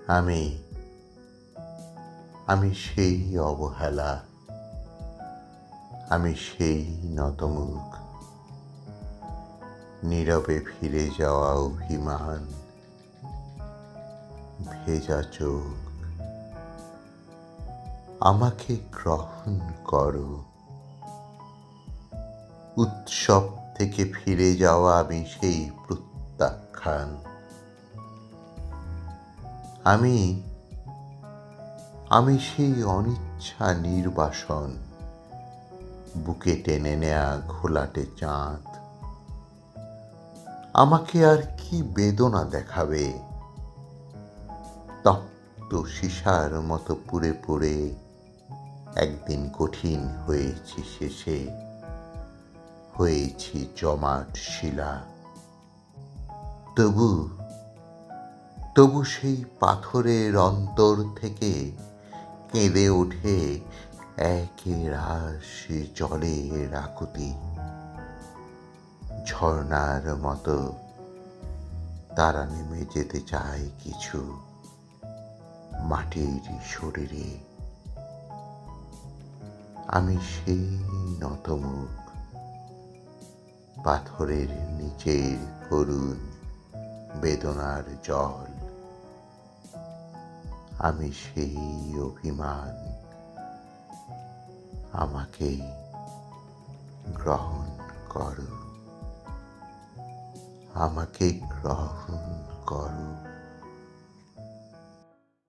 আমি আমি সেই অবহেলা, আমি সেই নতমুখ, নীরবে ফিরে যাওয়া অভিমান, ভেজা চোখ। আমাকে গ্রহণ করো। উৎসব থেকে ফিরে যাওয়া আমি সেই প্রত্যাখ্যান। আমি আমি সেই অনিচ্ছা নির্বাসন, বুকে টেনে নেয়া ঘোলাটে চাঁদ। আমাকে আর কি বেদনা দেখাবে? তপ্ত সীসার মতো পুড়ে পুড়ে একদিন কঠিন হয়েছি শেষে, হয়েছি জমাট শিলা। তবু তবু সেই পাথরের অন্তর থেকে কেঁদে ওঠে একেরাশ জলের আকুতি। ঝর্ণার মতো তারা নেমে যেতে চায় কিছু মাটির শরীরে। আমি সেই নতমুখ, পাথরের নিচের করুণ বেদনার জল। আমি সেই অভিমান, আমাকে গ্রহণ করো, আমাকে গ্রহণ করো।